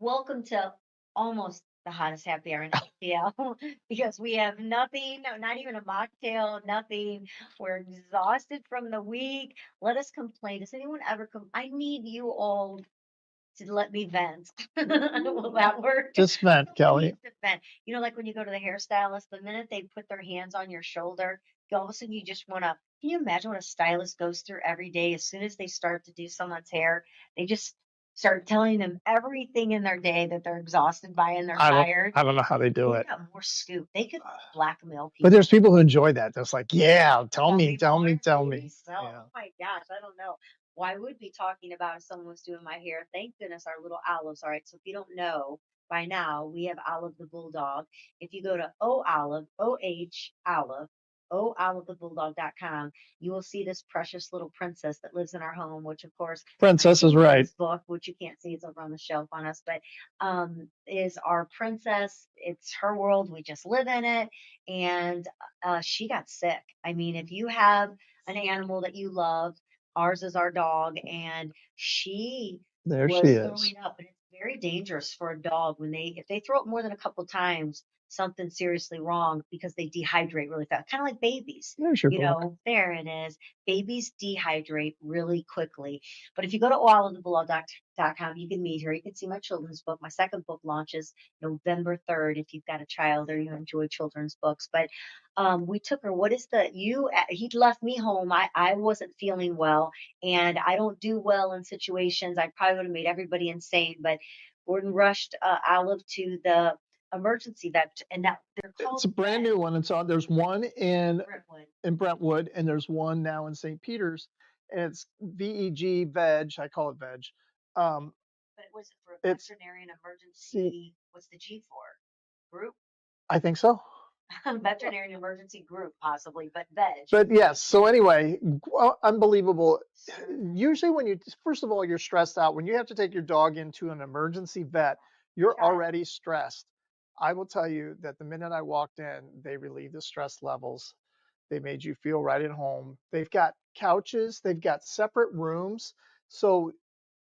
Welcome to almost the hottest happy hour in ATL because we have nothing, no, not even a mocktail, nothing. We're exhausted from the week. Let us complain. Does anyone ever come? I need you all to let me vent. Will that work? Just vent, I Kelly. need to vent. Like when you go to the hairstylist, the minute they put their hands on your shoulder, all of a sudden you just want to. Can you imagine what a stylist goes through every day? As soon as they start to do someone's hair, they just start telling them everything in their day that they're exhausted by and they're I don't tired. I don't know how they do They it. got more scoop. They could blackmail But there's people. people who enjoy that. That's like, yeah, tell Tell me, me tell more, me, tell maybe me. so. Yeah. Oh my gosh, I don't know. Well, I would be talking about if someone was doing my hair. Thank goodness our little olives. All right. So if you don't know by now, we have Olive the Bulldog. If you go to O Olive, OH Olive, OLiveTheBulldog.com, you will see this precious little princess that lives in our home, which of course my Princess is right. children's book, which you can't see, it's over on the shelf on us, but is our princess. It's her world. We just live in it. And she got sick. I mean, if you have an animal that you love, ours is our dog, and she There she was is. throwing up, and it's very dangerous for a dog when if they throw up more than a couple times, something seriously wrong because they dehydrate really fast, kind of like babies. There's your book. There it is. Babies dehydrate really quickly. But if you go to allofthebulldog.com, you can meet her. You can see my children's book. My second book launches November 3rd if you've got a child or you enjoy children's books. But we took her. What is he'd left me home. I wasn't feeling well, and I don't do well in situations. I probably would have made everybody insane. But Gordon rushed Olive to the emergency vet, and that they're It's called a brand new one. It's on. There's one Brentwood. in Brentwood, and there's one now in St. Peter's, and it's VEG Veg. I call it Veg. Um, But was it for a it's veterinarian see, emergency? What's the G for? Group? I think so. Veterinarian emergency group, possibly, but veg. But yes. So anyway, unbelievable. Usually, when you first of all, you're stressed out. When you have to take your dog into an emergency vet, you're Child. already stressed. I will tell you that the minute I walked in, they relieved the stress levels. They made you feel right at home. They've got couches, they've got separate rooms. So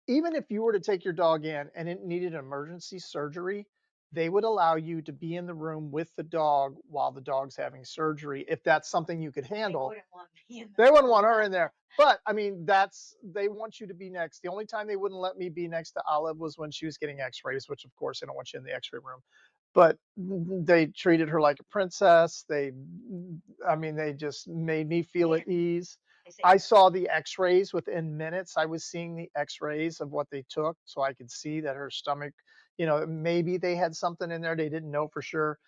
even if you were to take your dog in and it needed emergency surgery, they would allow you to be in the room with the dog while the dog's having surgery if that's something you could They handle. wouldn't want me in the They wouldn't room. want her in there. But I mean, they want you to be next. The only time they wouldn't let me be next to Olive was when she was getting x-rays, which of course they don't want you in the x-ray room. But they treated her like a princess. I mean, they just made me feel at ease. They say, I saw the x-rays within minutes. I was seeing the x-rays of what they took so I could see that her stomach, maybe they had something in there. They didn't know for sure.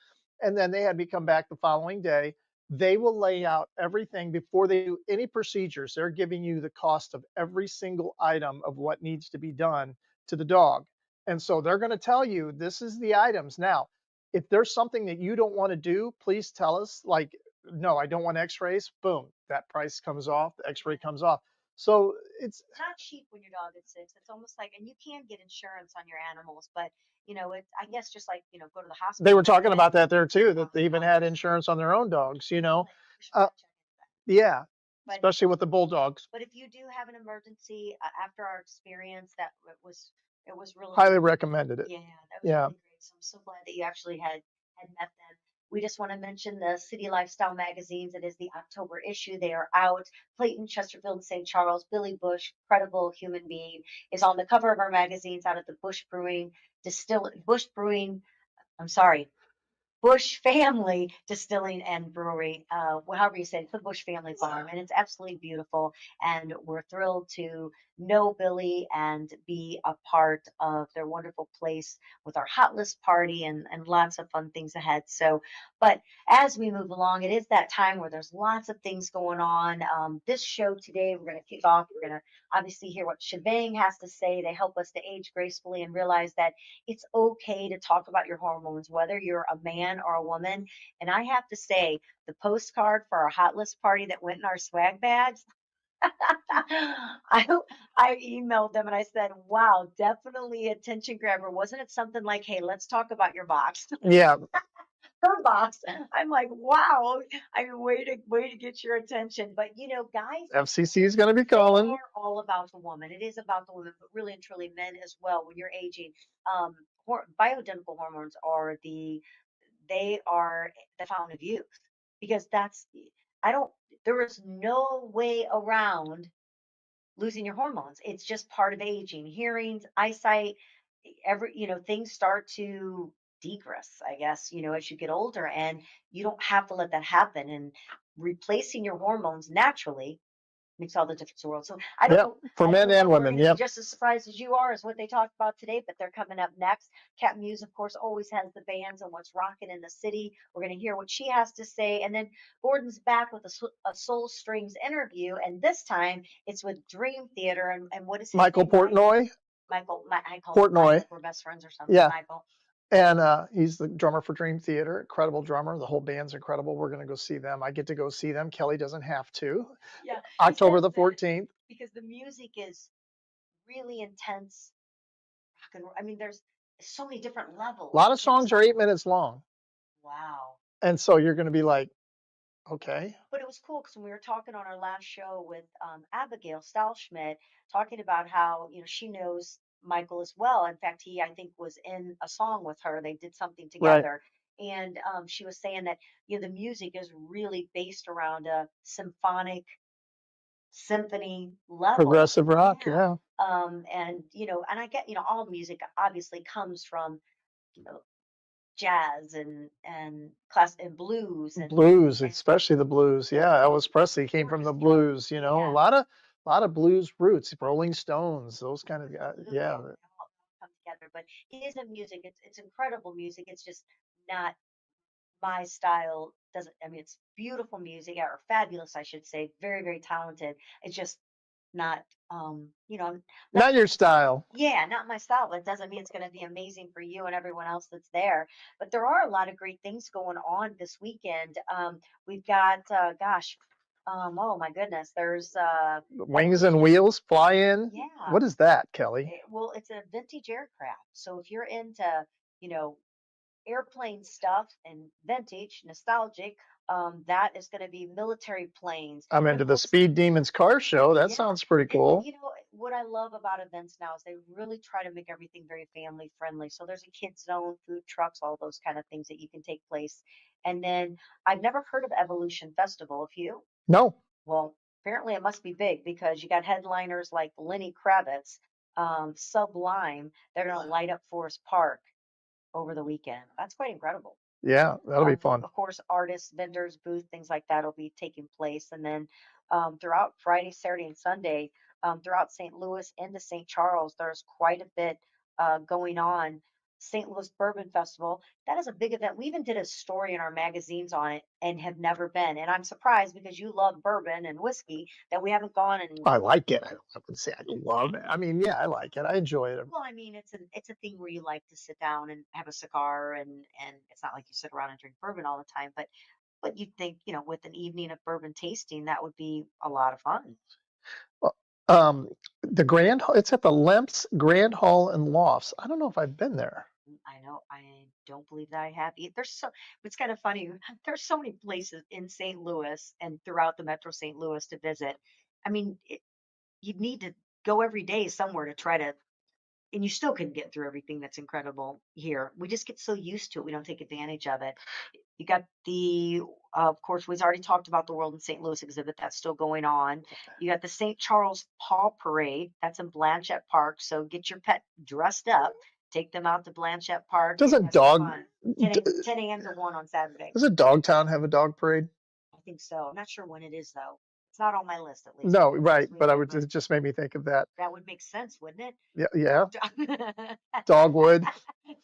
And then they had me come back the following day. They will lay out everything before they do any procedures. They're giving you the cost of every single item of what needs to be done to the dog. And so they're going to tell you this is the items. Now, if there's something that you don't want to do, please tell us. Like, no, I don't want x-rays. Boom, that price comes off, the x-ray comes off. So it's it's not cheap when your dog gets sick. It's almost like, and you can get insurance on your animals, but it's, I guess, just like, go to the they hospital. were talking about that there too, that they even had Hospitals. insurance on their own dogs. We should Uh, probably check into that. yeah, But especially with the bulldogs. But if you do have an emergency after our experience, it was really, Highly recommended it. yeah, that was Yeah. really great. So I'm so glad that you actually had met them. We just want to mention the City Lifestyle magazines. It is the October issue. They are out. Clayton, Chesterfield, St. Charles, Billy Bush, credible human being, is on the cover of our magazines out at the Bush Brewing. I'm sorry, Bush Family Distilling and Brewery, however you say it, it's the Bush Family Farm, and it's absolutely beautiful. And we're thrilled to know Billy and be a part of their wonderful place with our hot list party and lots of fun things ahead. So, but as we move along, it is that time where there's lots of things going on. This show today, we're going to kick off. We're going to obviously hear what SheBang has to say. They help us to age gracefully and realize that it's okay to talk about your hormones, whether you're a man or a woman. And I have to say, the postcard for our hot list party that went in our swag bags, I I emailed them and I said, "Wow, definitely attention grabber. Wasn't it something like, hey, let's talk about your box, Yeah. her box?" I'm like, "Wow, I mean, way to get your attention." But guys, FCC is going to be calling. are all about the woman. It is about the woman, but really and truly men as well. When you're aging, bioidentical hormones are they are the fountain of youth because I don't, there is no way around losing your hormones. It's just part of aging. Hearings, eyesight, things start to decrease, I guess, as you get older, and you don't have to let that happen. And replacing your hormones naturally makes all the difference in the world. So I don't Yep, know. for I don't men know and if we're women. going to be Yep. just as surprised as you are as what they talked about today, but they're coming up next. Cat Mues, of course, always has the bands and what's rocking in the city. We're going to hear what she has to say, and then Gordon's back with a Soul Strings interview, and this time it's with Dream Theater. And what is his Michael name? Mike. Portnoy. Michael. I call him Portnoy. Mike. We're best friends or something. Yeah. Michael. And he's the drummer for Dream Theater, incredible drummer. The whole band's incredible. We're going to go see them. I get to go see them. Kelly doesn't have to. Yeah, he October says the that 14th. because the music is really intense rock and roll. I mean, there's so many different A levels. lot You of can't songs are stop. 8 minutes long. Wow. And so you're going to be like, okay. But it was cool because when we were talking on our last show with Abigail Stahlschmidt, talking about how, she knows Michael as well. In fact, he, I think, was in a song with her. They did something Right. together. And she was saying that, the music is really based around a symphony level. Progressive rock. Yeah. Yeah. And, and I get, all music obviously comes from, you know, jazz and class and blues Blues, and especially the blues. Yeah. Elvis Presley came from gorgeous the stuff. blues, a Yeah, lot of blues roots, Rolling Stones, those kind of guys. absolutely. Yeah. They all come together. But it isn't music. It's incredible music. It's just not my style. Doesn't I mean it's beautiful music or fabulous, I should say. Very, very talented. It's just not not Not your style. yeah, not my style, but it doesn't mean it's going to be amazing for you and everyone else that's there. But there are a lot of great things going on this weekend. We've got, oh my goodness, there's Wings and Evolution. wheels, fly in. Yeah, What is that, Kelly? well, it's a vintage aircraft. So if you're into, you know, airplane stuff and vintage, nostalgic, that is going to be military planes. I'm And into of the course, Speed Demons car show. That yeah. sounds pretty And cool. what I love about events now is they really try to make everything very family friendly. So there's a kids zone, food trucks, all those kind of things that you can take place. And then I've never heard of Evolution Festival. If you, No, well, apparently it must be big because you got headliners like Lenny Kravitz, Sublime. They're going to light up Forest Park over the weekend. That's quite incredible. yeah, that'll be fun. Of course, artists, vendors, booth, things like that will be taking place. And then throughout Friday, Saturday, and Sunday, throughout St. Louis into St. Charles, there's quite a bit going on. St. Louis Bourbon Festival, that is a big event. We even did a story in our magazines on it and have never been. And I'm surprised because you love bourbon and whiskey that we haven't gone and I like it. I would say I love it. I mean, yeah, I like it. I enjoy it. well, I mean, it's a thing where you like to sit down and have a cigar and it's not like you sit around and drink bourbon all the time, but you'd think, with an evening of bourbon tasting, that would be a lot of fun. Well, the it's at the Lemps Grand Hall and Lofts. I don't know if I've been there. I know I don't believe that I have. It's kind of funny. There's so many places in St. Louis and throughout the Metro St. Louis to visit. I mean, you'd need to go every day somewhere to try to and you still couldn't get through everything that's incredible here. We just get so used to it, we don't take advantage of it. You got of course, we've already talked about the World in St. Louis exhibit that's still going on. You got the St. Charles Paw Parade that's in Blanchette Park. So get your pet dressed up, take them out to Blanchette Park Does and a have some dog fun. 10 a.m. to 1 on Saturday. does a dog town have a dog parade? I think so. I'm not sure when it is, though. It's not on my list, at least. No, It's right. this But I weekend, would but it just made me think of that. that would make sense, wouldn't Yeah, yeah. it? Dogwood.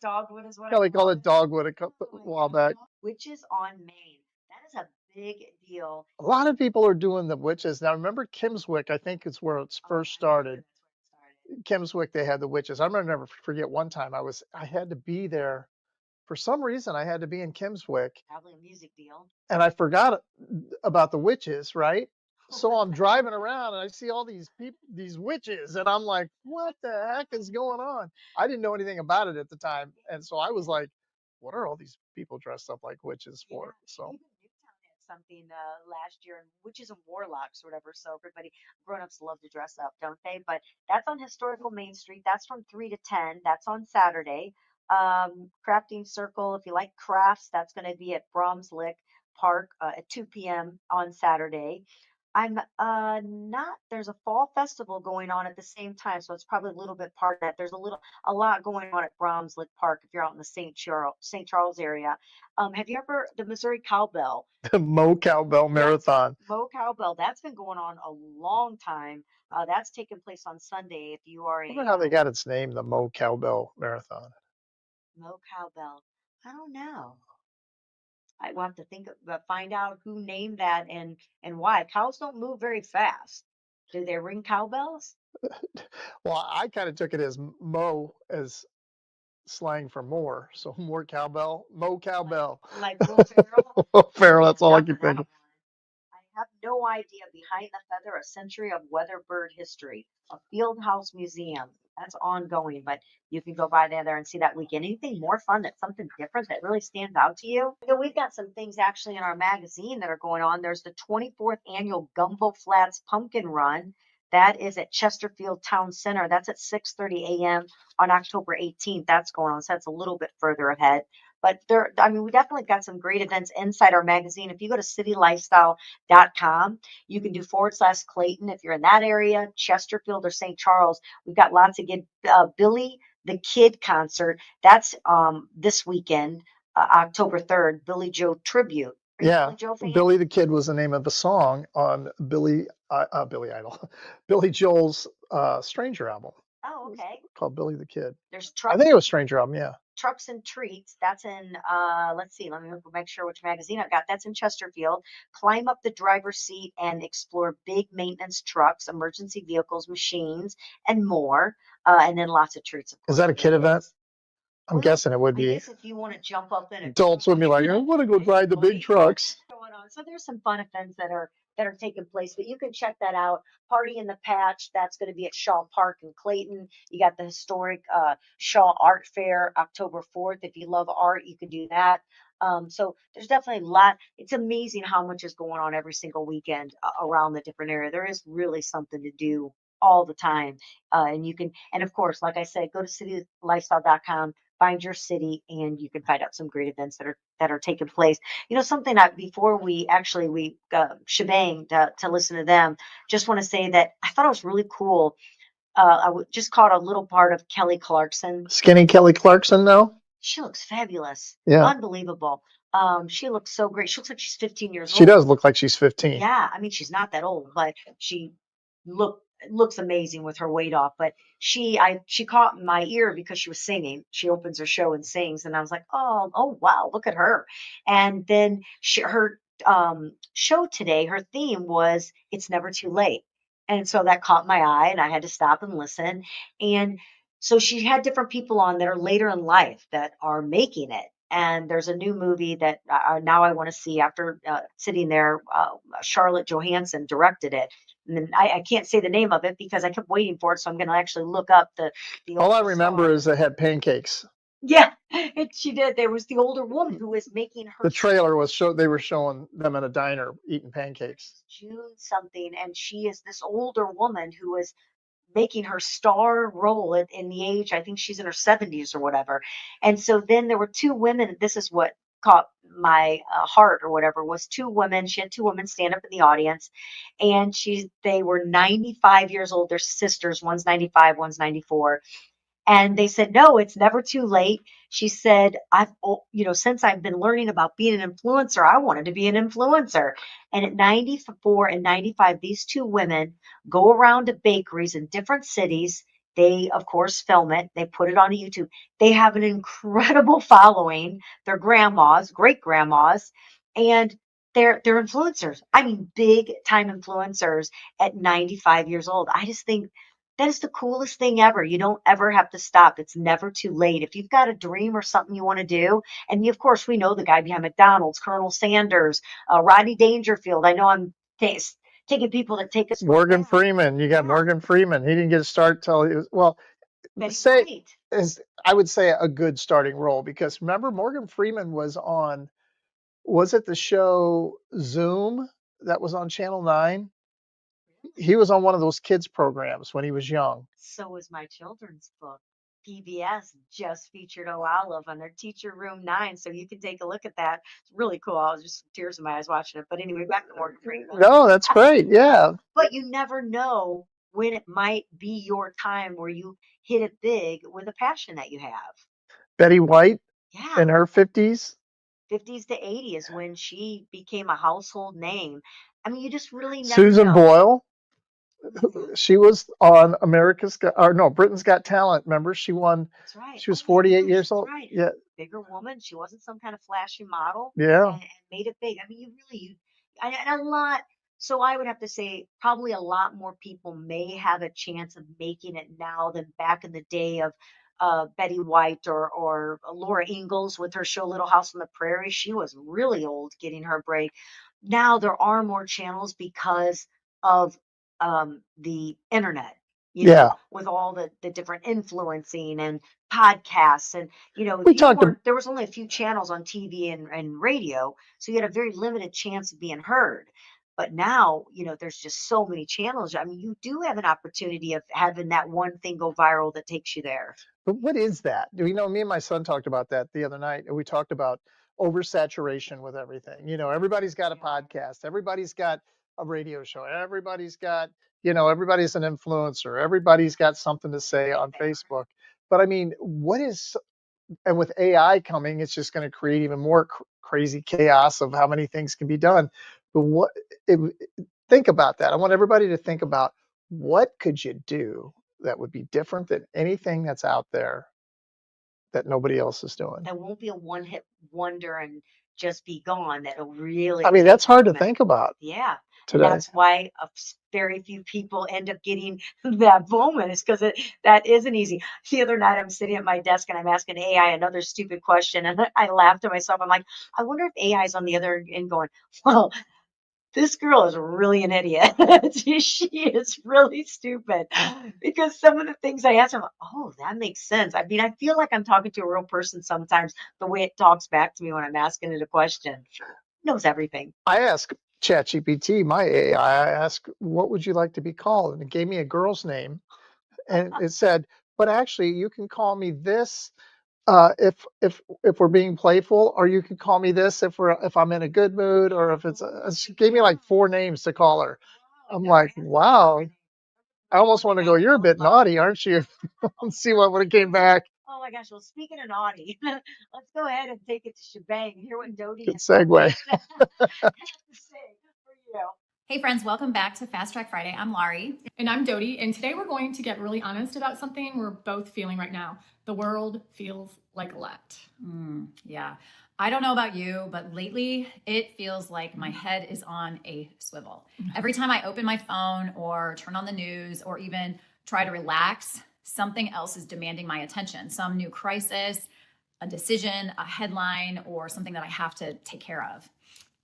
Dogwood is what I Kelly called call it it. dogwood a Oh my while gosh. back. Witches on Main. That is a big deal. A lot of people are doing the witches now. Remember Kimswick? I think is where it's Oh, first I'm sure started. that's where it started. Kimswick, they had the witches. I'm gonna never forget one time I had to be there for some reason. I had to be in Kimswick, Probably a music deal. and I forgot about the witches, right? Oh So my I'm gosh. driving around and I see all these people, these witches, and I'm like, what the heck is going on? I didn't know anything about it at the time, and so I was Yeah. like, what are all these people dressed up like witches Yeah. for? So Even Newtown had something last year, witches and warlocks or whatever. So everybody, grown-ups love to dress up, don't they? But that's on Historical Main Street. That's from 3 to 10. That's on Saturday. Crafting Circle, if you like crafts, that's going to be at Bromslick Park at 2 p.m. on Saturday. I'm not, there's a fall festival going on at the same time, so it's probably a little bit part of that. There's a lot going on at Bromslick Park if you're out in the St. Charles area. Have you ever, the Missouri Cowbell? Mo Cowbell Yes, Marathon. Mo Cowbell. That's been going on a long time. That's taking place on Sunday. If you are I wonder a how they got its name, the Mo Cowbell Marathon. Mo Cowbell, I don't know. I will have to think about find out who named that and why. Cows don't move very fast. Do they ring cowbells? Well, I kind of took it as Mo as slang for more. So more cowbell, Mo Like Cowbell. like Will Ferrell? Farrell, Yeah, that's all I not can that think one. of. I have no idea. Behind the Feather, a century of weather bird history, a field house museum. That's ongoing, but you can go by there and see that weekend. Anything more fun that's something different that really stands out to you? You know, we've got some things actually in our magazine that are going on. There's the 24th annual Gumbo Flats Pumpkin Run. That is at Chesterfield Town Center. That's at 6:30 a.m. on October 18th. That's going on. So that's a little bit further ahead. But there, I mean, we definitely got some great events inside our magazine. If you go to citylifestyle.com, you can do / Clayton if you're in that area, Chesterfield or St. Charles. We've got lots of good Billy the Kid concert. That's this weekend, October 3rd, Billy Joe tribute. Are you a Yeah, Billy Joe fan? Billy the Kid was the name of the song on Billy Idol, Billy Joel's Stranger album. Oh, It was okay. called Billy the Kid. There's I truck think it was Stranger album. Yeah. Trucks and Treats. That's in, let's see, let me make sure which magazine I've got. That's in Chesterfield. Climb up the driver's seat and explore big maintenance trucks, emergency vehicles, machines, and more. And then lots of treats, of Is course, that a for the kid event? kids. I'm Well, guessing it would I be. guess if you want to jump up in a Adults would truck be like, I want to go drive the big trucks. going on. So there's some fun events that are taking place, but you can check that out. Party in the Patch, that's going to be at Shaw Park in Clayton. You got the historic Shaw Art Fair October 4th. If you love art, you can do that. So there's definitely a lot. It's amazing how much is going on every single weekend around the different area. There is really something to do all the time. And you can, and of course, like I said, go to citylifestyle.com, find your city, and you can find out some great events that are taking place. You know, something that before we SheBang to listen to them, just want to say that I thought it was really cool. Just caught a little part of Kelly Clarkson. Skinny Kelly Clarkson now? She looks fabulous, Yeah. unbelievable. She looks so great. She looks like she's 15 years She old. does look like she's 15. Yeah, I mean, she's not that old, but she looks amazing with her weight off. But she caught my ear because she was singing. She opens her show and sings, and I was like, oh wow, look at her. And then her show today, her theme was "It's Never Too Late," and so that caught my eye, and I had to stop and listen. And so she had different people on that are later in life that are making it. And there's a new movie that now I want to see after sitting there. Charlotte Johansson directed it. And then I can't say the name of it because I kept waiting for it. So I'm going to actually look up the All I older remember star. is it had pancakes. Yeah, she did. There was the older woman who was making her The trailer was they were showing them in a diner eating pancakes. June something, and she is this older woman who is making her star role in the age, I think she's in her 70s or whatever. And so then there were two women. This is what caught my heart or whatever, was two women. She had two women stand up in the audience, and they were 95 years old. They're sisters. One's 95, one's 94. And they said, no, it's never too late. She said, since I've been learning about being an influencer, I wanted to be an influencer. And at 94 and 95, these two women go around to bakeries in different cities. They, of course, film it. They put it on YouTube. They have an incredible following. They're grandmas, great grandmas, and they're influencers. I mean, big time influencers at 95 years old. I just think that is the coolest thing ever. You don't ever have to stop. It's never too late. If you've got a dream or something you want to do, and of course, we know the guy behind McDonald's, Colonel Sanders, Rodney Dangerfield. I know I'm taking people that take us way Morgan back. Freeman. You got Yeah, Morgan Freeman. He didn't get a start till he was, well, Betty say White. is I would say a good starting role because remember Morgan Freeman was it the show Zoom that was on Channel 9? He was on one of those kids programs when he was young. So was my children's book. PBS just featured O'Olive on their Teacher Room 9, so you can take a look at that. It's really cool. I was just tears in my eyes watching it. But anyway, back to Morgan Freeman. No, that's great. Yeah. But you never know when it might be your time where you hit it big with a passion that you have. Betty White Yeah. in her 50s. 50s to 80s when she became a household name. I mean, you just really never Susan know. Boyle. Mhm. She was on Britain's Got Talent. Remember, she won. That's right. She was Oh my 48 gosh, years that's old. right. Yeah, Bigger woman. She wasn't some kind of flashy model yeah, and made it big. I mean, and a lot. So I would have to say probably a lot more people may have a chance of making it now than back in the day of Betty White or Laura Ingalls with her show Little House on the Prairie. She was really old getting her break. Now there are more channels because of the internet, yeah. with all the different influencing and podcasts. And, We talked. there was only a few channels on TV and radio. So you had a very limited chance of being heard. But now, there's just so many channels. I mean, you do have an opportunity of having that one thing go viral that takes you there. But what is that? Do you know? Me and my son talked about that the other night, and we talked about oversaturation with everything. Everybody's got a Yeah. podcast. Everybody's got a radio show. Everybody's an influencer. Everybody's got something to say on Facebook. But I mean, and with AI coming, it's just going to create even more crazy chaos of how many things can be done. But it, think about that. I want everybody to think about what could you do that would be different than anything that's out there that nobody else is doing. That won't be a one hit wonder and just be gone. That'll really I mean, make that's hard to movement. think about Yeah. And today. that's why very few people end up getting that moment is because that isn't easy. The other night, I'm sitting at my desk and I'm asking AI another stupid question. And I laughed to myself. I'm like, I wonder if AI is on the other end going, well, this girl is really an idiot. She is really stupid because some of the things I ask, I'm like, oh, that makes sense. I mean, I feel like I'm talking to a real person sometimes, the way it talks back to me when I'm asking it a question. It knows everything. I asked ChatGPT, my AI, I asked, what would you like to be called? And it gave me a girl's name. And it said, but actually, you can call me this if we're being playful, or you can call me this if I'm in a good mood, or if she gave me like 4 names to call her. I'm like, wow. I almost want to go, you're a bit naughty, aren't you? Let's see what would have came back. Oh my gosh. Well, speaking of naughty, let's go ahead and take it to SheBang and hear what Dodie Good and segue. have to say. Good for you. Hey friends, welcome back to Fast Track Friday. I'm Laurie. And I'm Dodie, and today we're going to get really honest about something we're both feeling right now. The world feels like a lot. Yeah, I don't know about you, but lately it feels like my head is on a swivel. Every time I open my phone or turn on the news or even try to relax, something else is demanding my attention. Some new crisis, a decision, a headline, or something that I have to take care of.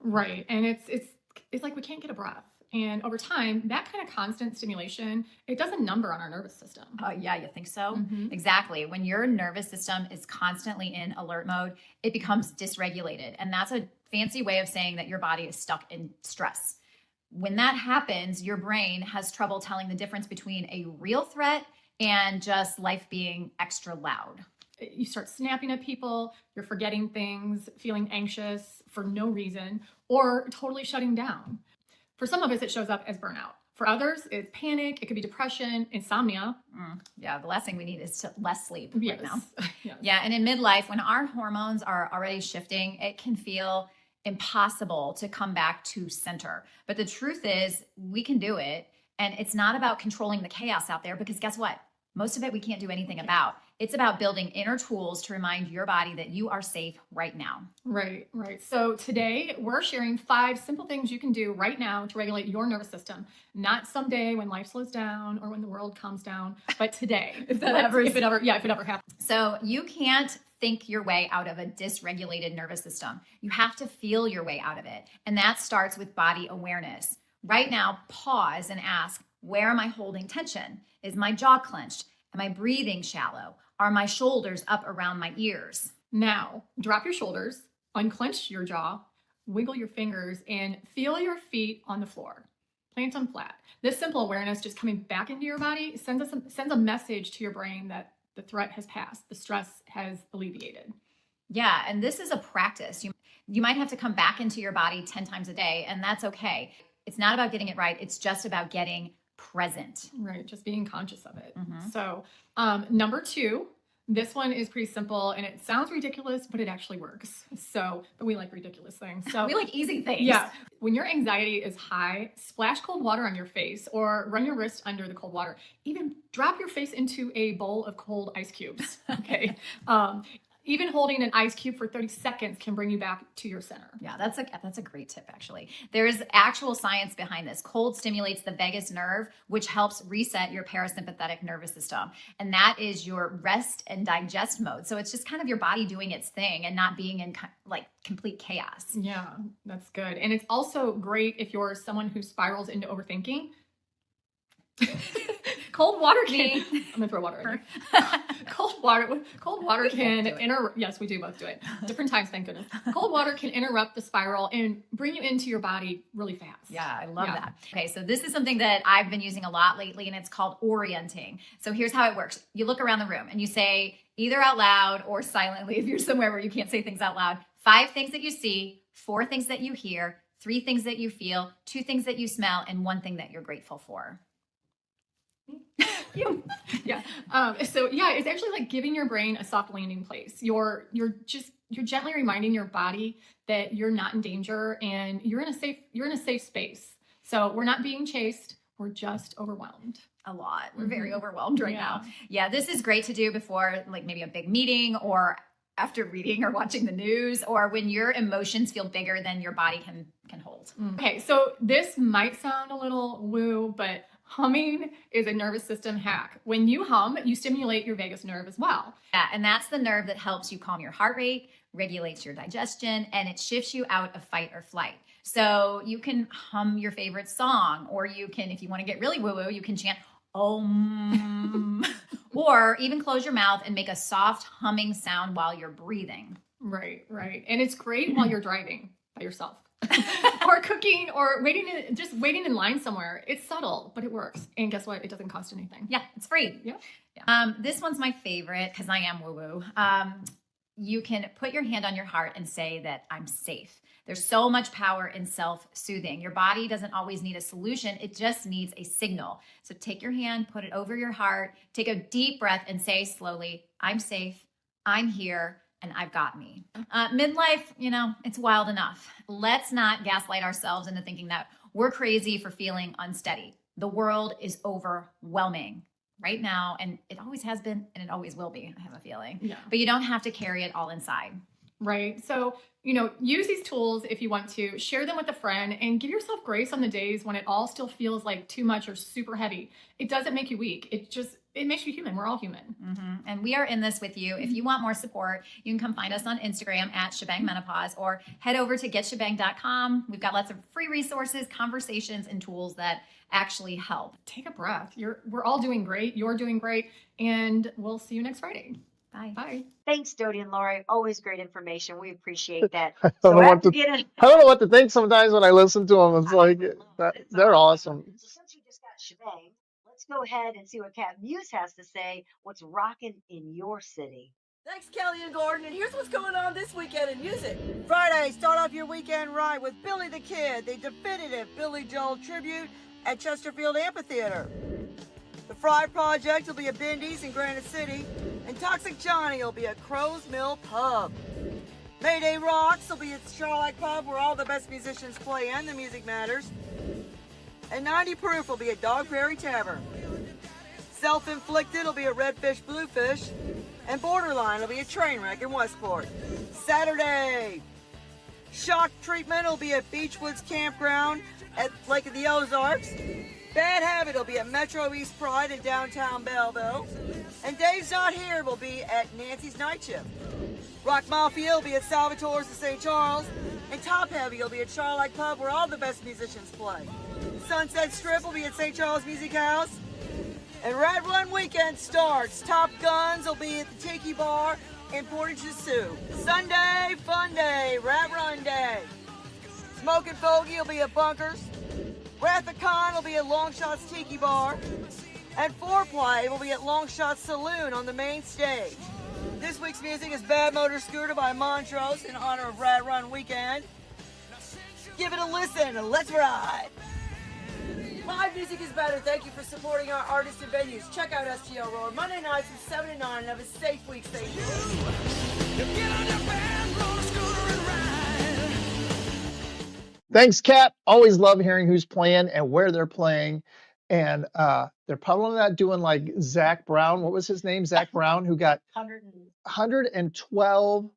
Right, and it's like we can't get a breath. And over time, that kind of constant stimulation, it does a number on our nervous system. Yeah, you think so? Mhm. Exactly. When your nervous system is constantly in alert mode, it becomes dysregulated. And that's a fancy way of saying that your body is stuck in stress. When that happens, your brain has trouble telling the difference between a real threat and just life being extra loud. You start snapping at people, you're forgetting things, feeling anxious for no reason, or totally shutting down. For some of us, it shows up as burnout. For others, it's panic, it could be depression, insomnia. Yeah, the last thing we need is less sleep Yes. right now. Yes. Yeah, and in midlife, when our hormones are already shifting, it can feel impossible to come back to center. But the truth is, we can do it. And it's not about controlling the chaos out there, because guess what? Most of it we can't do anything about. It's about building inner tools to remind your body that you are safe right now. Right. So today we're sharing 5 simple things you can do right now to regulate your nervous system. Not someday when life slows down or when the world calms down, but today. If it ever happens. So you can't think your way out of a dysregulated nervous system. You have to feel your way out of it. And that starts with body awareness. Right now, pause and ask, where am I holding tension? Is my jaw clenched? Am I breathing shallow? Are my shoulders up around my ears? Now, drop your shoulders, unclench your jaw, wiggle your fingers, and feel your feet on the floor. Plant them flat. This simple awareness, just coming back into your body, sends a message to your brain that The threat has passed. The stress has alleviated. Yeah, and this is a practice. You might have to come back into your body 10 times a day, and that's okay. It's not about getting it right. It's just about getting present. Right, just being conscious of it. Mhm. So number 2, this one is pretty simple, and it sounds ridiculous, but it actually works. But we like ridiculous things. So We like easy things. yeah, when your anxiety is high, splash cold water on your face or run your wrist under the cold water. Even drop your face into a bowl of cold ice cubes. Okay. Even holding an ice cube for 30 seconds can bring you back to your center. Yeah, that's a great tip, actually. There's actual science behind this. Cold stimulates the vagus nerve, which helps reset your parasympathetic nervous system. And that is your rest and digest mode. So it's just kind of your body doing its thing and not being in like complete chaos. Yeah, that's good. And it's also great if you're someone who spirals into overthinking. Cold water can. I'm gonna throw water in there. Cold water can interrupt. Yes, we do both do it. Different times, thank goodness. Cold water can interrupt the spiral and bring you into your body really fast. Yeah, I love that. Okay, so this is something that I've been using a lot lately, and it's called orienting. So here's how it works. You look around the room and you say either out loud or silently, if you're somewhere where you can't say things out loud, 5 things that you see, 4 things that you hear, 3 things that you feel, 2 things that you smell, and 1 thing that you're grateful for. Yeah. So yeah, it's actually like giving your brain a soft landing place. You're gently reminding your body that you're not in danger and you're in a safe space. So we're not being chased. We're just overwhelmed. A lot. We're very overwhelmed right now. Yeah, this is great to do before like maybe a big meeting or after reading or watching the news or when your emotions feel bigger than your body can hold. Okay, so this might sound a little woo, but humming is a nervous system hack. When you hum, you stimulate your vagus nerve as well. Yeah, and that's the nerve that helps you calm your heart rate, regulates your digestion, and it shifts you out of fight or flight. So you can hum your favorite song, or you can, if you want to get really woo-woo, you can chant Om, or even close your mouth and make a soft humming sound while you're breathing. Right. And it's great while you're driving by yourself. Or cooking or waiting in line somewhere. It's subtle, but it works. And guess what? It doesn't cost anything. Yeah, it's free. Yeah. This one's my favorite because I am woo-woo. You can put your hand on your heart and say that I'm safe. There's so much power in self-soothing. Your body doesn't always need a solution. It just needs a signal. So take your hand, put it over your heart, take a deep breath and say slowly, I'm safe, I'm here, and I've got me. Midlife, it's wild enough. Let's not gaslight ourselves into thinking that we're crazy for feeling unsteady. The world is overwhelming right now, and it always has been, and it always will be, I have a feeling. Yeah. But you don't have to carry it all inside. Right. So, use these tools if you want to. Share them with a friend and give yourself grace on the days when it all still feels like too much or super heavy. It doesn't make you weak. It makes you human. We're all human. Mm-hmm. And we are in this with you. If you want more support, you can come find us on Instagram at SheBang Menopause or head over to getshebang.com. We've got lots of free resources, conversations, and tools that actually help. Take a breath. We're all doing great. You're doing great. And we'll see you next Friday. Bye. Bye. Thanks, Dodie and Lori. Always great information. We appreciate that. I don't know what to think sometimes when I listen to them. It's like, they're awesome. So since you just got SheBang, let's go ahead and see what Cat Mues has to say. What's rocking in your city? Thanks, Kelly and Gordon, and here's what's going on this weekend in music. Friday, start off your weekend right with Billy the Kid, the definitive Billy Joel tribute at Chesterfield Amphitheater. The Fry Project will be at Bindy's in Granite City, and Toxic Johnny will be at Crow's Mill Pub. Mayday Rocks will be at Starlight Pub, where all the best musicians play and the music matters. And 90 Proof will be at Dog Prairie Tavern. Self-Inflicted will be at Redfish Bluefish, and Borderline will be at Trainwreck in Westport. Saturday, Shock Treatment will be at Beachwoods Campground at Lake of the Ozarks. Bad Habit will be at Metro East Pride in downtown Belleville. And Dave's Not Here will be at Nancy's Night Shift. Rock Mafia will be at Salvatore's in St. Charles. And Top Heavy will be at Starlight Pub, where all the best musicians play. Sunset Strip will be at St. Charles Music House. And Rat Run Weekend starts. Top Guns will be at the Tiki Bar in Portage Sioux. Sunday, Fun Day, Rat Run Day. Smoke and Fogey will be at Bunkers. Wrath of Khan will be at Longshots Tiki Bar. And Foreplay will be at Longshot Saloon on the main stage. This week's music is Bad Motor Scooter by Montrose in honor of Rad Run Weekend. Give it a listen and let's ride. Live music is better. Thank you for supporting our artists and venues. Check out STL Roar Monday nights from 7 to 9 and have a safe week. Stay Thanks, Cat. Always love hearing who's playing and where they're playing. And they're probably not doing like Zach Brown. What was his name? Zach Brown, who got 112,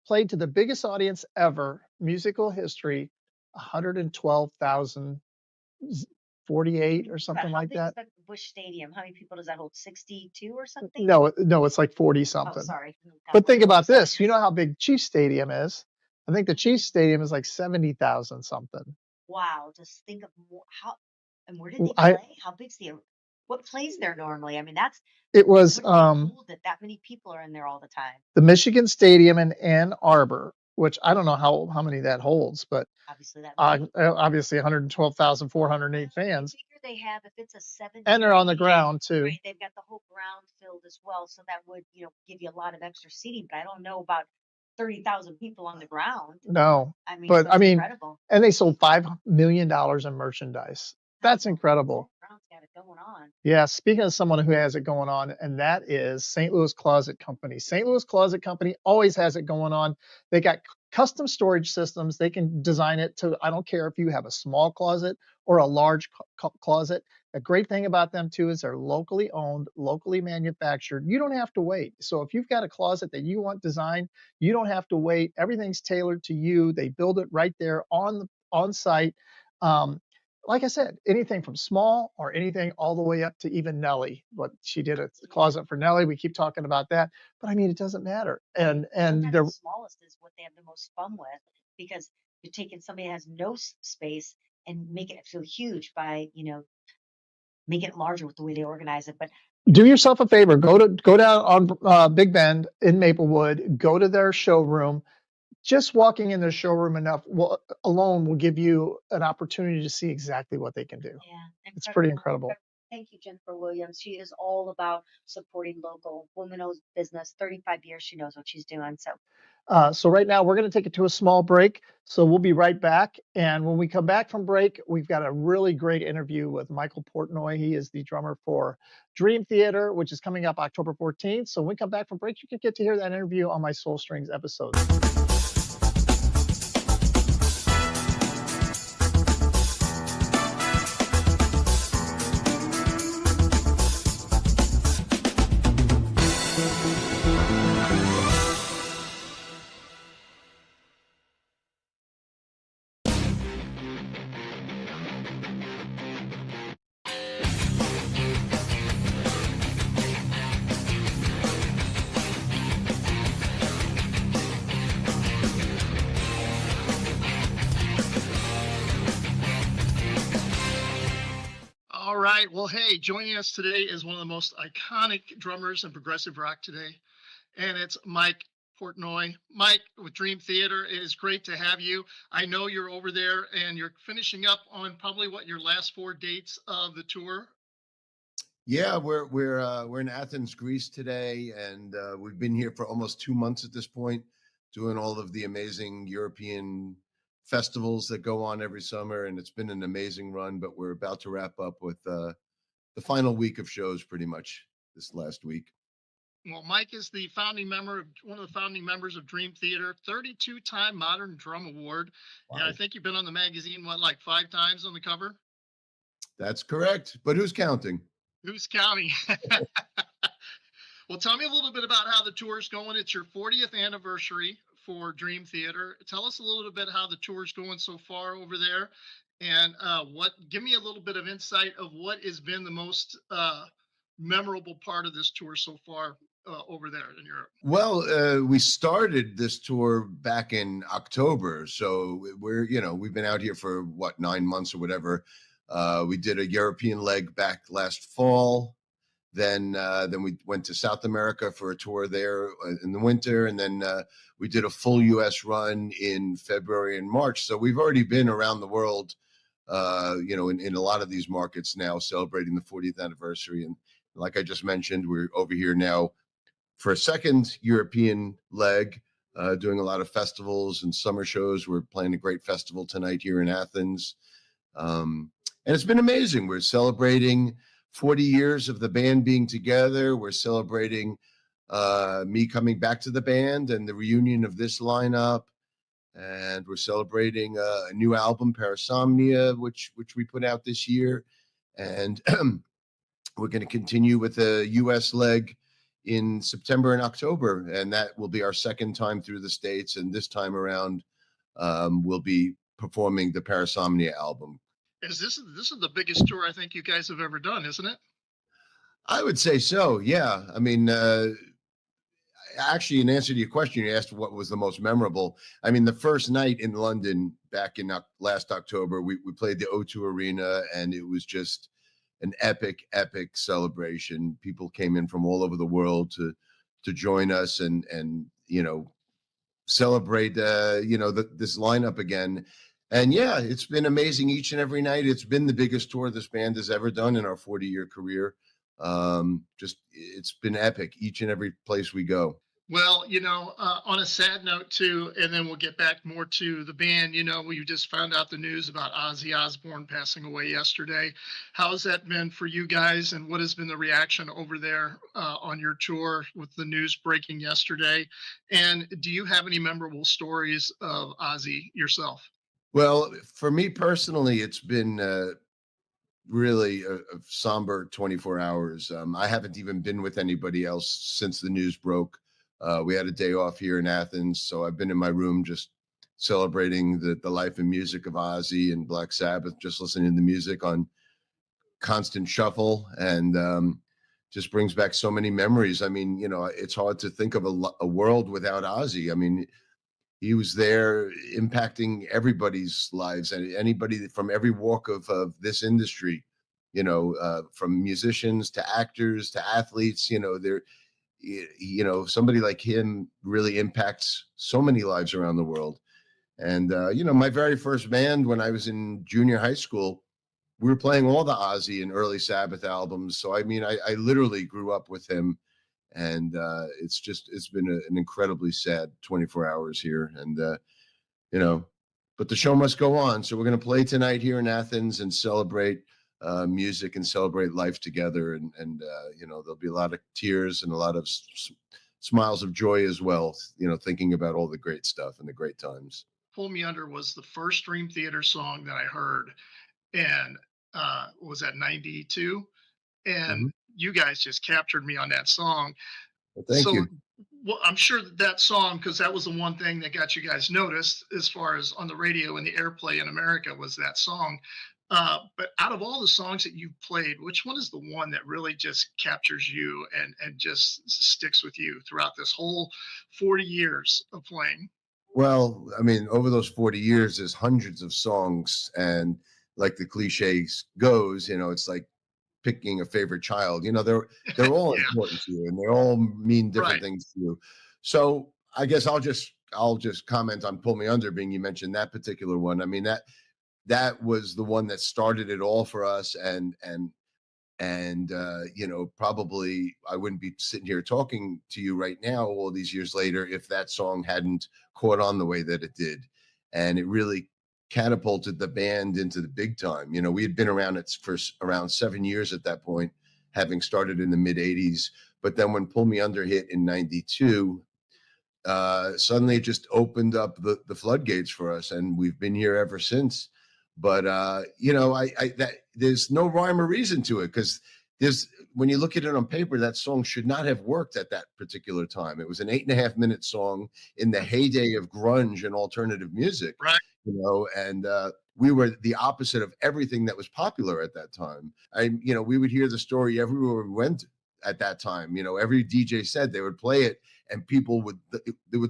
played to the biggest audience ever, musical history, 112,048 or something like that. The Busch Stadium, how many people does that hold? 62 or something? No, it's like 40 something. Oh, sorry. But think about this. You know how big Chiefs Stadium is? I think the Chiefs Stadium is like 70,000 something. Wow. Just think of how, and where did they play? How big's what plays there normally? I mean, it was that many people are in there all the time. The Michigan Stadium in Ann Arbor, which I don't know how many that holds, but obviously 112,408 fans. They have, if it's a 70, and they're on the ground too. Right, they've got the whole ground filled as well, so that would give you a lot of extra seating. But I don't know about 30,000 people on the ground. No, I mean, but I mean, incredible. And they sold $5 million in merchandise. That's incredible. Brown's got it going on. Yeah, speaking of someone who has it going on, and that is St. Louis Closet Company. St. Louis Closet Company always has it going on. They got custom storage systems. They can design it to, I don't care if you have a small closet or a large closet. A great thing about them too is they're locally owned, locally manufactured. You don't have to wait. So if you've got a closet that you want designed, you don't have to wait. Everything's tailored to you. They build it right there on site. Like I said, anything from small or anything all the way up to even Nellie. What she did a closet for Nellie. We keep talking about that, but I mean, it doesn't matter. And the smallest is what they have the most fun with, because you're taking somebody that has no space and making it feel huge by, make it larger with the way they organize it. But do yourself a favor, go down on Big Bend in Maplewood, go to their showroom. Just walking in their showroom alone will give you an opportunity to see exactly what they can do. Yeah, it's pretty incredible. Thank you, Jennifer Williams. She is all about supporting local. Woman knows business. 35 years, she knows what she's doing. So right now we're going to take it to a small break. So we'll be right back. And when we come back from break, we've got a really great interview with Michael Portnoy. He is the drummer for Dream Theater, which is coming up October 14th. So when we come back from break, you can get to hear that interview on my Soul Strings episode. All right. Well, hey, joining us today is one of the most iconic drummers in progressive rock today, and it's Mike Portnoy. Mike with Dream Theater, it is great to have you. I know you're over there and you're finishing up on probably your last 4 dates of the tour. Yeah, we're in Athens, Greece today, and we've been here for almost 2 months at this point, doing all of the amazing European festivals that go on every summer, and it's been an amazing run. But we're about to wrap up with the final week of shows, pretty much this last week. Well, Mike is the one of the founding members of Dream Theater, 32-time Modern Drum Award, wow. And I think you've been on the magazine 5 times on the cover. That's correct, but who's counting? Who's counting? Well, tell me a little bit about how the tour's going. It's your 40th anniversary for Dream Theater. Tell us a little bit how the tour's going so far over there, and give me a little bit of insight of what has been the most memorable part of this tour so far over there in Europe. Well, we started this tour back in October, so we've been out here for 9 months or whatever. We did a European leg back last fall. Then we went to South America for a tour there in the winter, and then we did a full U.S. run in February and March. So we've already been around the world in a lot of these markets now celebrating the 40th anniversary. And like I just mentioned, we're over here now for a second European leg, doing a lot of festivals and summer shows. We're playing a great festival tonight here in Athens. And it's been amazing. We're celebrating 40 years of the band being together. We're celebrating me coming back to the band and the reunion of this lineup. And we're celebrating a new album, Parasomnia, which we put out this year. And we're going to continue with a US leg in September and October. And that will be our second time through the States. And this time around, we'll be performing the Parasomnia album. This is the biggest tour I think you guys have ever done, isn't it? I would say so. Yeah. I mean, actually, in answer to your question, you asked what was the most memorable. I mean, the first night in London back in last October, we played the O2 Arena, and it was just an epic celebration. People came in from all over the world to join us and celebrate this lineup again. And yeah, it's been amazing each and every night. It's been the biggest tour this band has ever done in our 40-year career. It's been epic each and every place we go. Well, on a sad note too, and then we'll get back more to the band. We just found out the news about Ozzy Osbourne passing away yesterday. How's that been for you guys, and what has been the reaction over there on your tour with the news breaking yesterday? And do you have any memorable stories of Ozzy yourself? Well, for me personally, it's been really a somber 24 hours. I haven't even been with anybody else since the news broke. We had a day off here in Athens, so I've been in my room just celebrating the life and music of Ozzy and Black Sabbath, just listening to the music on constant shuffle, and just brings back so many memories. I mean, it's hard to think of a world without Ozzy. I mean, he was there impacting everybody's lives, and anybody from every walk of this industry, from musicians to actors to athletes, somebody like him really impacts so many lives around the world. And, my very first band when I was in junior high school, we were playing all the Ozzy and early Sabbath albums. So, I mean, I literally grew up with him. And it's been an incredibly sad 24 hours here. And, but the show must go on. So we're going to play tonight here in Athens and celebrate music and celebrate life together. And there'll be a lot of tears and a lot of smiles of joy as well, thinking about all the great stuff and the great times. Pull Me Under was the first Dream Theater song that I heard. And was that 92? And you guys just captured me on that song. Well, thank you. Well, I'm sure that song, because that was the one thing that got you guys noticed as far as on the radio and the airplay in America, was that song. But out of all the songs that you've played, which one is the one that really just captures you and just sticks with you throughout this whole 40 years of playing? Well, I mean, over those 40 years, there's hundreds of songs. And like the cliche goes, it's like picking a favorite child. They're all important to you, and they all mean different things to you. So I guess I'll just comment on Pull Me Under, being you mentioned that particular one. I mean, that was the one that started it all for us, and probably I wouldn't be sitting here talking to you right now all these years later if that song hadn't caught on the way that it did. And it really catapulted the band into the big time. We had been around it for around 7 years at that point, having started in the mid 80s. But then when Pull Me Under hit in 92, suddenly it just opened up the floodgates for us, and we've been here ever since. But there's no rhyme or reason to it, because when you look at it on paper, that song should not have worked at that particular time. It was an 8.5 minute song in the heyday of grunge and alternative music, right? And we were the opposite of everything that was popular at that time. We would hear the story everywhere we went at that time. Every DJ said they would play it, and people would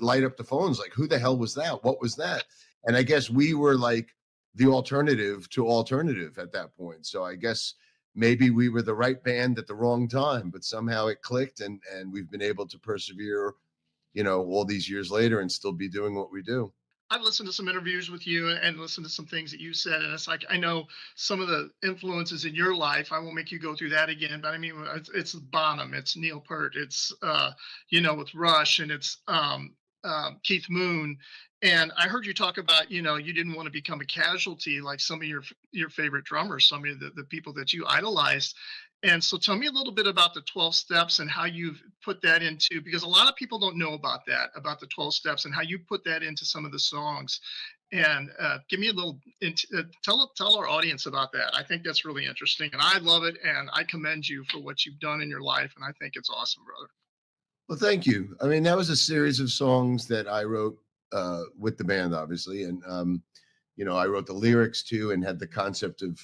light up the phones like, who the hell was that? What was that? And I guess we were like the alternative to alternative at that point. So I guess maybe we were the right band at the wrong time, but somehow it clicked, and we've been able to persevere, all these years later and still be doing what we do. I've listened to some interviews with you and listened to some things that you said, and it's like I know some of the influences in your life. I won't make you go through that again, but I mean, it's Bonham, it's Neil Peart, it's with Rush, and it's Keith Moon. And I heard you talk about, you didn't want to become a casualty like some of your favorite drummers, some of the people that you idolized. And so tell me a little bit about the 12 steps and how you've put that into, because a lot of people don't know about that, about the 12 steps and how you put that into some of the songs. And give me a little, tell our audience about that. I think that's really interesting and I love it. And I commend you for what you've done in your life. And I think it's awesome, brother. Well, thank you. I mean, that was a series of songs that I wrote with the band, obviously. And, I wrote the lyrics too and had the concept of,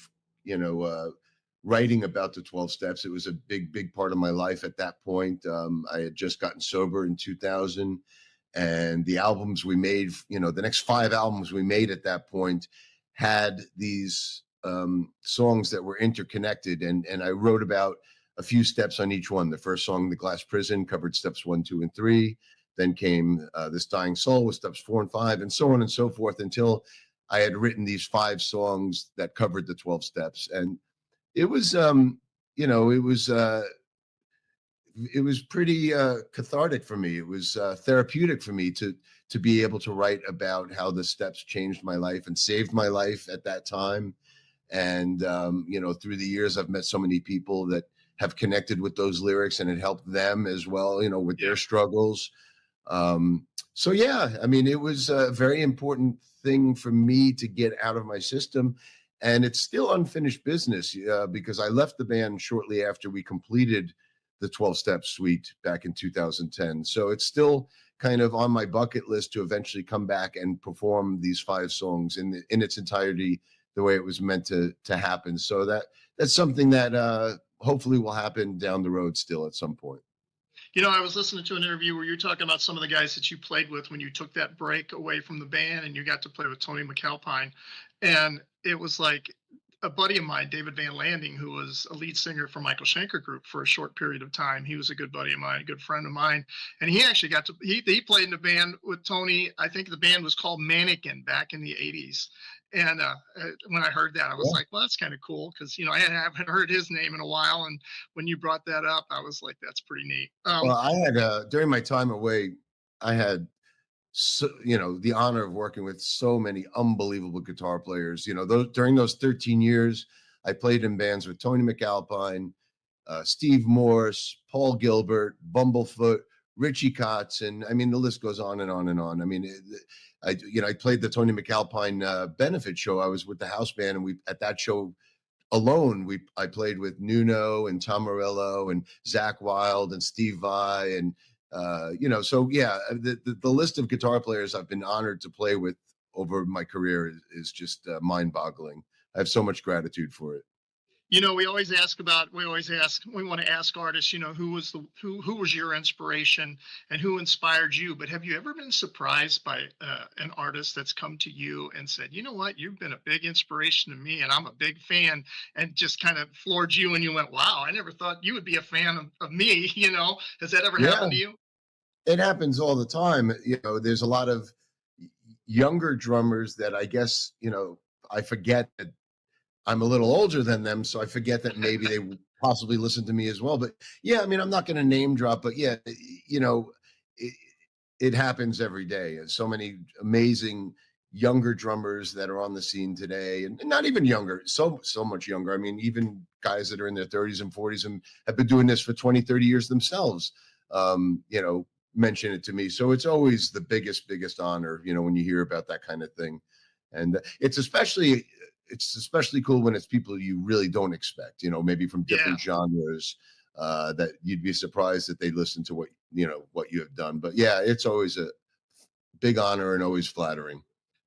writing about the 12 steps. It was a big, big part of my life at that point. I had just gotten sober in 2000. And the albums we made, the next 5 albums we made at that point had these songs that were interconnected. And I wrote about a few steps on each one. The first song, The Glass Prison, covered steps 1, 2, and 3. Then came This Dying Soul with steps 4 and 5, and so on and so forth, until I had written these 5 songs that covered the 12 steps. And it was, it was pretty cathartic for me. It was therapeutic for me to be able to write about how the steps changed my life and saved my life at that time. And through the years, I've met so many people that have connected with those lyrics, and it helped them as well, with their struggles. So yeah, I mean, it was a very important thing for me to get out of my system. And it's still unfinished business because I left the band shortly after we completed the 12-step suite back in 2010. So it's still kind of on my bucket list to eventually come back and perform these 5 songs in its entirety, the way it was meant to happen. So that's something that hopefully will happen down the road still at some point. I was listening to an interview where you're talking about some of the guys that you played with when you took that break away from the band and you got to play with Tony McAlpine. And it was like a buddy of mine, David Van Landing, who was a lead singer for Michael Schenker Group for a short period of time. He was a good buddy of mine, a good friend of mine. And he actually he played in a band with Tony. I think the band was called Mannequin back in the 80s. And when I heard that, I was like, well, that's kind of cool because, I haven't heard his name in a while. And when you brought that up, I was like, that's pretty neat. Well, I had, during my time away, I had, the honor of working with so many unbelievable guitar players. During those 13 years, I played in bands with Tony McAlpine, Steve Morse, Paul Gilbert, Bumblefoot, Richie Kotzen. I mean, the list goes on and on and on. I mean, I played the Tony McAlpine benefit show. I was with the house band, and at that show alone, I played with Nuno and Tom Morello and Zach Wilde and Steve Vai. And, so yeah, the list of guitar players I've been honored to play with over my career is just mind boggling. I have so much gratitude for it. We want to ask artists, who was your inspiration and who inspired you? But have you ever been surprised by an artist that's come to you and said, you know what, you've been a big inspiration to me and I'm a big fan, and just kind of floored you and you went, wow, I never thought you would be a fan of me, Has that ever happened to you? It happens all the time. There's a lot of younger drummers that I guess, I forget that I'm a little older than them, so I forget that maybe they possibly listen to me as well. But yeah, I mean, I'm not going to name drop, but yeah, it happens every day. And so many amazing younger drummers that are on the scene today, and not even younger, so much younger. I mean, even guys that are in their 30s and 40s and have been doing this for 20, 30 years themselves, mention it to me. So it's always the biggest honor, when you hear about that kind of thing. And it's especially cool when it's people you really don't expect, maybe from different genres, that you'd be surprised that they listen to what you have done. But yeah, it's always a big honor and always flattering.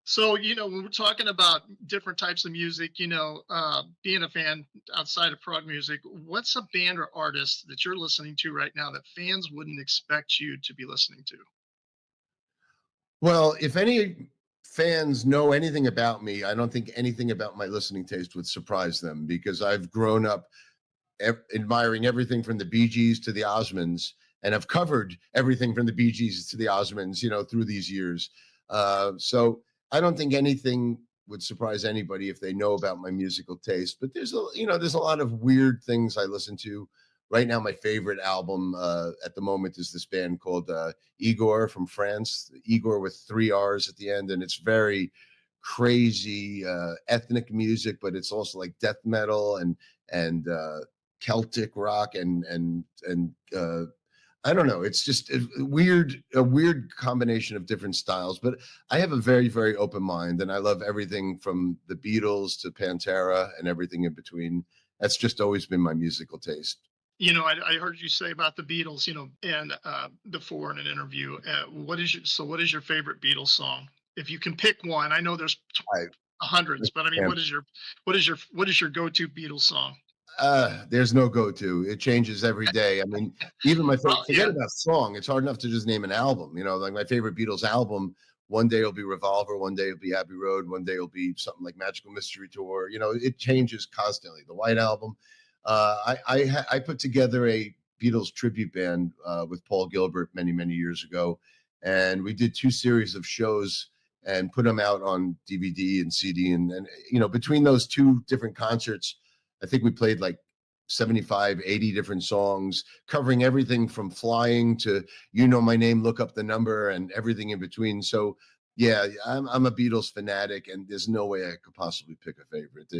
So, when we're talking about different types of music, being a fan outside of prog music, what's a band or artist that you're listening to right now that fans wouldn't expect you to be listening to? Well, if any fans know anything about me, I don't think anything about my listening taste would surprise them, because I've grown up admiring everything from the Bee Gees to the Osmonds, and I've covered everything from the Bee Gees to the Osmonds, through these years. So I don't think anything would surprise anybody if they know about my musical taste. But there's a lot of weird things I listen to. Right now, my favorite album at the moment is this band called Igor from France. Igor with 3 R's at the end, and it's very crazy ethnic music, but it's also like death metal and Celtic rock and I don't know. It's just a weird combination of different styles. But I have a very, very open mind, and I love everything from the Beatles to Pantera and everything in between. That's just always been my musical taste. I heard you say about the Beatles, and before in an interview. What is your favorite Beatles song? If you can pick one, I know there's I, hundreds, but I mean, yeah. what is your go-to Beatles song? There's no go-to. It changes every day. I mean, even my favorite, Well, forget yeah. about song. It's hard enough to just name an album. Like my favorite Beatles album. One day it'll be Revolver. One day it'll be Abbey Road. One day it'll be something like Magical Mystery Tour. It changes constantly. The White Album. I put together a Beatles tribute band with Paul Gilbert many years ago, and we did 2 series of shows and put them out on DVD and CD. And between those 2 different concerts, I think we played like 75, 80 different songs, covering everything from Flying to My Name, Look Up the Number, and everything in between. So yeah, I'm a Beatles fanatic, and there's no way I could possibly pick a favorite.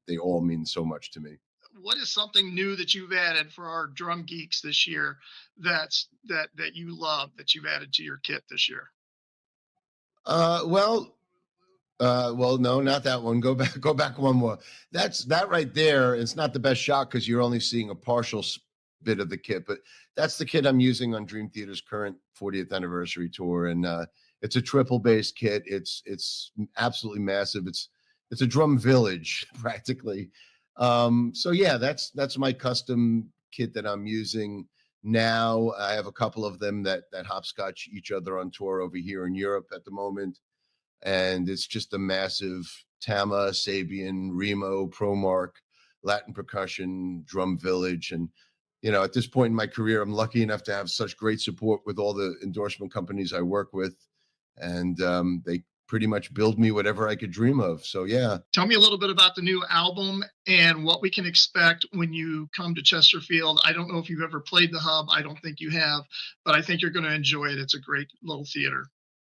They all mean so much to me. What is something new that you've added for our drum geeks this year that you love that you've added to your kit this year? Well, no, not that one. Go back one more. That right there. It's not the best shot because you're only seeing a partial bit of the kit, but that's the kit I'm using on Dream Theater's current 40th anniversary tour, and it's a triple bass kit. It's absolutely massive. It's a drum village practically. So yeah, that's my custom kit that I'm using now. I have a couple of them that hopscotch each other on tour over here in Europe at the moment. And it's just a massive Tama, Sabian, Remo, Promark, Latin percussion, drum village. And, at this point in my career, I'm lucky enough to have such great support with all the endorsement companies I work with. And they pretty much build me whatever I could dream of. So, yeah. Tell me a little bit about the new album and what we can expect when you come to Chesterfield. I don't know if you've ever played the Hub. I don't think you have, but I think you're going to enjoy it. It's a great little theater.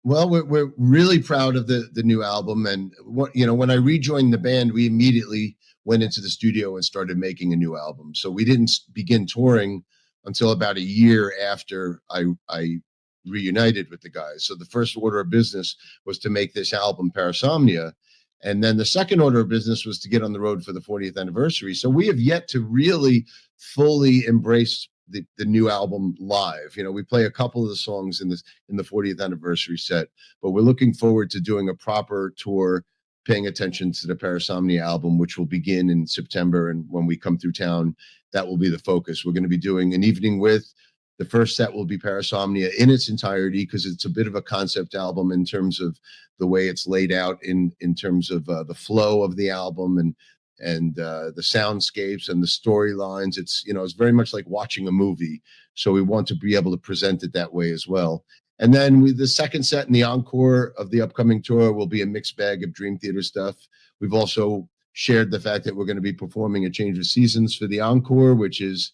Well, we're really proud of the new album, and when I rejoined the band, we immediately went into the studio and started making a new album. So we didn't begin touring until about a year after I reunited with the guys. So the first order of business was to make this album, Parasomnia, and then the second order of business was to get on the road for the 40th anniversary. So we have yet to really fully embrace the new album live. We play a couple of the songs in the 40th anniversary set, but we're looking forward to doing a proper tour, paying attention to the Parasomnia album, which will begin in September. And when we come through town, that will be the focus. We're going to be doing an evening with. The first set will be Parasomnia in its entirety because it's a bit of a concept album in terms of the way it's laid out in terms of the flow of the album and the soundscapes and the storylines. It's very much like watching a movie. So we want to be able to present it that way as well. And then with the second set and the encore of the upcoming tour will be a mixed bag of Dream Theater stuff. We've also shared the fact that we're going to be performing A Change of Seasons for the encore, which is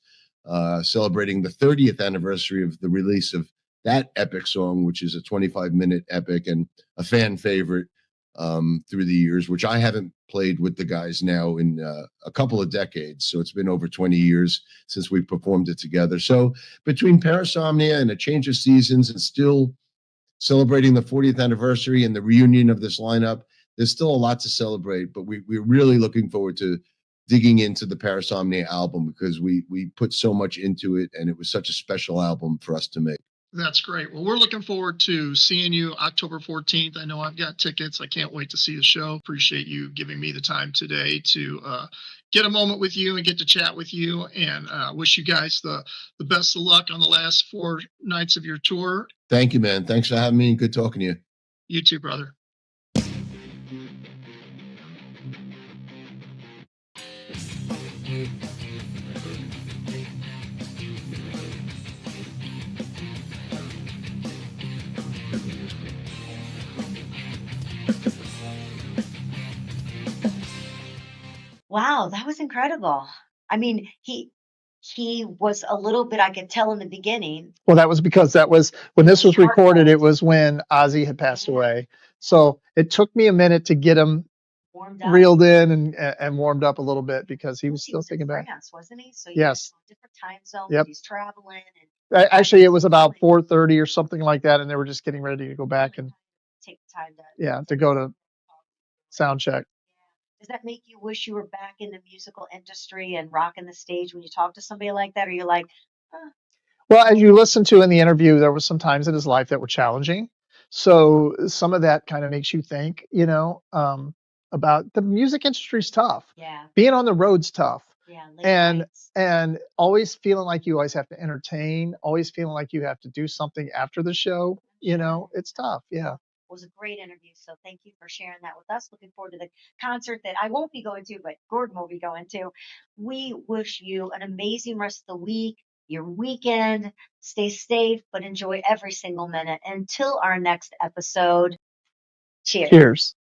celebrating the 30th anniversary of the release of that epic song, which is a 25-minute epic and a fan favorite through the years, which I haven't played with the guys now in a couple of decades. So it's been over 20 years since we performed it together. So between Parasomnia and A Change of Seasons and still celebrating the 40th anniversary and the reunion of this lineup, there's still a lot to celebrate, but we're really looking forward to digging into the Parasomnia album because we put so much into it and it was such a special album for us to make. That's great. Well, we're looking forward to seeing you October 14th. I know I've got tickets. I can't wait to see the show. Appreciate you giving me the time today to get a moment with you and get to chat with you, and wish you guys the best of luck on the last 4 nights of your tour. Thank you, man. Thanks for having me and good talking to you. You too, brother. Wow, that was incredible. I mean, he was a little bit, I could tell in the beginning, Well, that was because that was when it this was was recorded, it heart-cold. was when Ozzy had passed Yeah, away. So it took me a minute to get him warmed up. reeled in and warmed up a little bit because he was Plus, he still was in thinking back. France, wasn't he? So you guys Yes. were on different time zones. Yep. He's traveling and Actually, it was about traveling. 4:30 or something like that, and they were just getting ready to go back and Take the time to to go to sound check. Does that make you wish you were back in the musical industry and rocking the stage when you talk to somebody like that? Or you're like, "Huh, Well, as you listen to in the interview, there were some times in his life that were challenging. So some of that kind of makes you think, about the music industry's tough. yeah, Being on the road's tough. late And nights." and always feeling like you always have to entertain, always feeling like you have to do something after the show, it's tough. Yeah. It was a great interview. So thank you for sharing that with us. Looking forward to the concert that I won't be going to, but Gordon will be going to. We wish you an amazing rest of the week, your weekend. Stay safe, but enjoy every single minute. Until our next episode, cheers. Cheers.